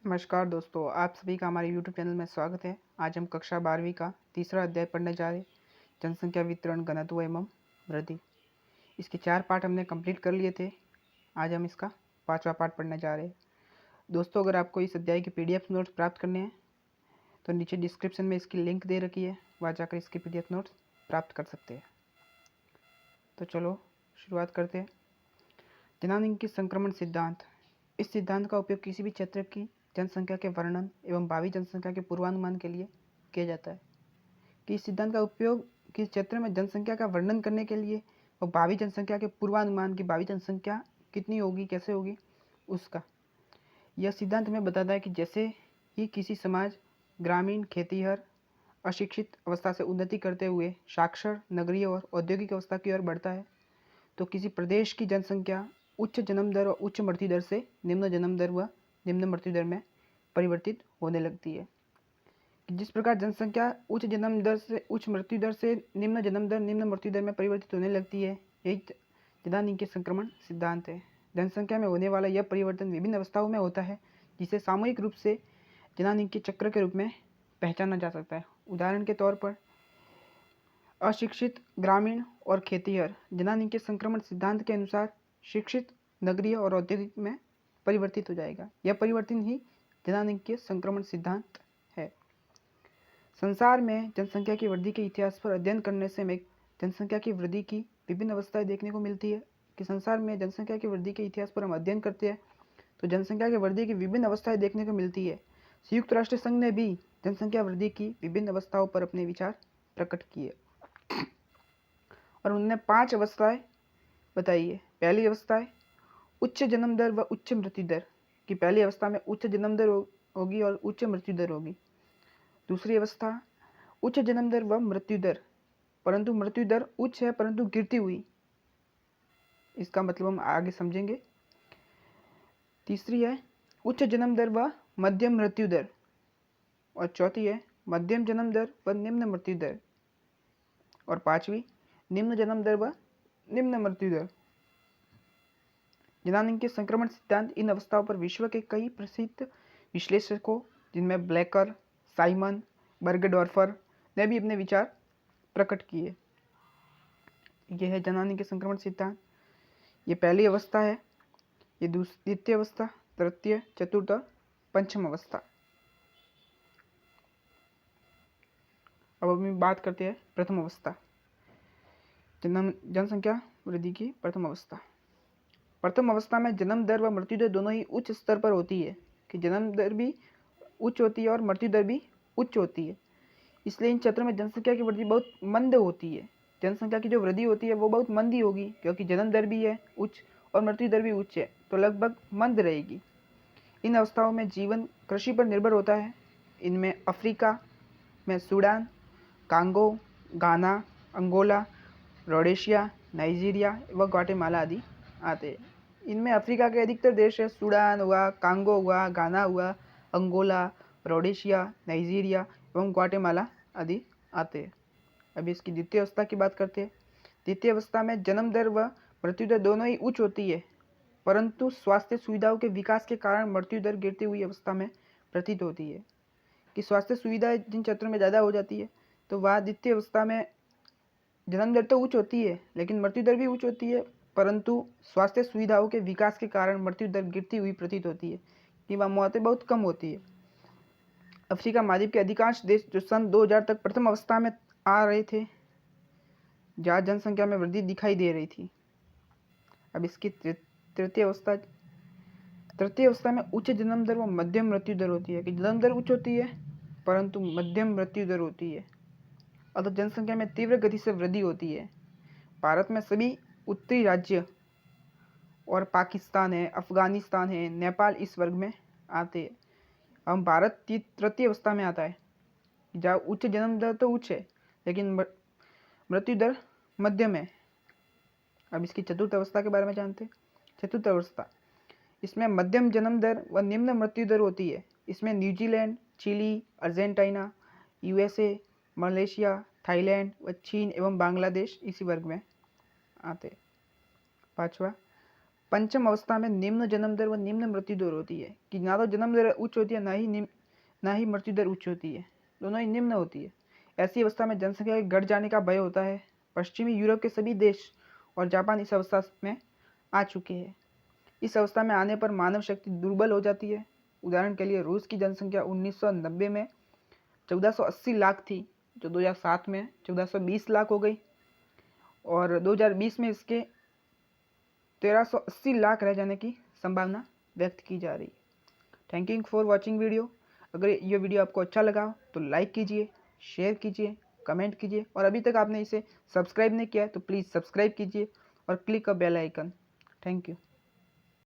नमस्कार दोस्तों, आप सभी का हमारे YouTube चैनल में स्वागत है। आज हम कक्षा 12वीं का तीसरा अध्याय पढ़ने जा रहे हैं, जनसंख्या वितरण, घनत्व एवं वृद्धि। इसके 4 पार्ट हमने कंप्लीट कर लिए थे। आज हम इसका 5वां पार्ट पढ़ने जा रहे हैं। दोस्तों, अगर आपको इस अध्याय के PDF नोट्स प्राप्त करने हैं तो नीचे डिस्क्रिप्शन में इसकी लिंक दे रखी है, वहाँ जाकर इसके PDF नोट्स प्राप्त कर सकते हैं। तो चलो शुरुआत करते हैं। जनांगीय संक्रमण सिद्धांत। इस सिद्धांत का उपयोग किसी भी क्षेत्र की जनसंख्या के वर्णन एवं भावी जनसंख्या के पूर्वानुमान के लिए किया जाता है। कि इस सिद्धांत का उपयोग किस क्षेत्र में जनसंख्या का वर्णन करने के लिए और भावी जनसंख्या के पूर्वानुमान की भावी जनसंख्या कितनी होगी, कैसे होगी, उसका। यह सिद्धांत हमें बताता है कि जैसे ही किसी समाज ग्रामीण, खेतीहर, अशिक्षित अवस्था से उन्नति करते हुए साक्षर, नगरीय और औद्योगिक अवस्था की ओर बढ़ता है, तो किसी प्रदेश की जनसंख्या उच्च जन्म दर और उच्च मृत्यु दर से निम्न जन्म दर व निम्न मृत्यु दर में परिवर्तित होने लगती है। जिस प्रकार जनसंख्या उच्च जन्म दर से उच्च मृत्यु दर से निम्न जन्म दर निम्न मृत्यु दर में परिवर्तित होने लगती है, यही जनांगीय संक्रमण सिद्धांत है। जनसंख्या में होने वाला यह परिवर्तन विभिन्न अवस्थाओं में होता है, जिसे सामूहिक रूप से जनांगीय चक्र के रूप में पहचाना जा सकता है। उदाहरण के तौर पर अशिक्षित, ग्रामीण और खेतीहर जनांगीय संक्रमण सिद्धांत के अनुसार शिक्षित, नगरीय और औद्योगिक में परिवर्तित हो जाएगा। यह परिवर्तन ही जनांगीय संक्रमण सिद्धांत है। संसार में जनसंख्या की वृद्धि के इतिहास पर अध्ययन करने से हमें जनसंख्या की वृद्धि की विभिन्न अवस्थाएं देखने को मिलती है। कि संसार में जनसंख्या की वृद्धि के इतिहास पर हम अध्ययन करते हैं तो जनसंख्या की वृद्धि की विभिन्न अवस्थाएं देखने को मिलती है। संयुक्त राष्ट्र संघ ने भी जनसंख्या वृद्धि की विभिन्न अवस्थाओं पर अपने विचार प्रकट किए और उन्होंने 5 अवस्थाएं बताई है। पहली अवस्था है उच्च जन्म दर व उच्च मृत्यु दर। कि पहली अवस्था में उच्च जन्म दर होगी और उच्च मृत्यु दर होगी। दूसरी अवस्था उच्च जन्म दर व मृत्यु दर, परंतु मृत्यु दर उच्च है परंतु गिरती हुई। इसका मतलब हम आगे समझेंगे। तीसरी है उच्च जन्म दर व मध्यम मृत्यु दर और चौथी है मध्यम जन्म दर व निम्न मृत्यु दर और पांचवी निम्न जन्म दर व निम्न मृत्यु दर। जनांगीय संक्रमण सिद्धांत इन अवस्थाओं पर विश्व के कई प्रसिद्ध विश्लेषकों, जिनमें ब्लैकर, साइमन, बर्गडॉर्फर ने भी अपने विचार प्रकट किए। यह है जनांगीय संक्रमण सिद्धांत। ये पहली अवस्था है, ये द्वितीय अवस्था, तृतीय, चतुर्थ और पंचम अवस्था। अब हम बात करते हैं प्रथम अवस्था, जनसंख्या वृद्धि की प्रथम अवस्था। प्रथम अवस्था में जन्म दर व मृत्यु दर दोनों ही उच्च स्तर पर होती है। कि जन्म दर भी उच्च होती है और मृत्यु दर भी उच्च होती है। इसलिए इन क्षेत्रों में जनसंख्या की वृद्धि बहुत मंद होती है। जनसंख्या की जो वृद्धि होती है वो बहुत मंदी होगी, क्योंकि जन्म दर भी है उच्च और मृत्यु दर भी उच्च है, तो लगभग मंद रहेगी। इन अवस्थाओं में जीवन कृषि पर निर्भर होता है। इनमें अफ्रीका में सूडान, कांगो, गाना, अंगोला, रोडेशिया, नाइजीरिया व ग्वाटेमाला आदि आते हैं। इनमें अफ्रीका के अधिकतर देश है, सूडान हुआ, कांगो हुआ, गाना हुआ, अंगोला, रोडेशिया, नाइजीरिया एवं ग्वाटेमाला आदि आते हैं। अभी इसकी द्वितीय अवस्था की बात करते हैं। द्वितीय अवस्था में जन्म दर व मृत्यु दर दोनों ही उच्च होती है, परंतु स्वास्थ्य सुविधाओं के विकास के कारण मृत्यु दर गिरती हुई अवस्था में प्रतीत होती है। कि स्वास्थ्य सुविधाएं जिन क्षेत्रों में ज़्यादा हो जाती है तो वह द्वितीय अवस्था में जन्म दर तो उच्च होती है लेकिन मृत्यु दर भी उच्च होती है, परंतु स्वास्थ्य सुविधाओं के विकास के कारण मृत्यु दर गिरती हुई प्रतीत होती है। कि वह मौतें बहुत कम होती है। अफ्रीका महाद्वीप के अधिकांश देश जो सन 2000 तक प्रथम अवस्था में आ रहे थे, जहाँ जनसंख्या में वृद्धि दिखाई दे रही थी। अब इसकी तृतीय अवस्था। तृतीय अवस्था में उच्च जन्म दर व मध्यम मृत्यु दर होती है। कि जन्म दर उच्च होती है परंतु मध्यम मृत्यु दर होती है। अतः जनसंख्या में तीव्र गति से वृद्धि होती है। भारत में सभी उत्तरी राज्य और पाकिस्तान है, अफगानिस्तान है, नेपाल इस वर्ग में आते हैं। हम भारत तृतीय अवस्था में आता है, जहाँ उच्च जन्म दर तो उच्च है लेकिन मृत्यु दर मध्यम है। अब इसकी चतुर्थ अवस्था के बारे में जानते हैं। चतुर्थ अवस्था, इसमें मध्यम जन्म दर व निम्न मृत्यु दर होती है। इसमें New Zealand, Chile, Argentina, USA, Malaysia, Thailand व चीन एवं बांग्लादेश इसी वर्ग में आते हैं। पांचवा, पंचम अवस्था में निम्न जन्म दर व निम्न मृत्यु दर होती है कि ना तो जन्म दर उच्च होती है ना ही मृत्यु दर उच्च होती है, दोनों ही निम्न होती है। ऐसी अवस्था में जनसंख्या के घट जाने का भय होता है। पश्चिमी यूरोप के सभी देश और जापान इस अवस्था में आ चुके हैं। इस अवस्था में आने पर मानव शक्ति दुर्बल हो जाती है। उदाहरण के लिए रूस की जनसंख्या 1990 में 1480 लाख थी, जो 2007 में 1420 लाख हो गई और 2020 में इसके 1380 लाख रह जाने की संभावना व्यक्त की जा रही है। Thank you for watching video. अगर ये वीडियो आपको अच्छा लगा तो लाइक कीजिए, शेयर कीजिए, कमेंट कीजिए और अभी तक आपने इसे सब्सक्राइब नहीं किया है तो प्लीज़ सब्सक्राइब कीजिए और click a bell icon. Thank you.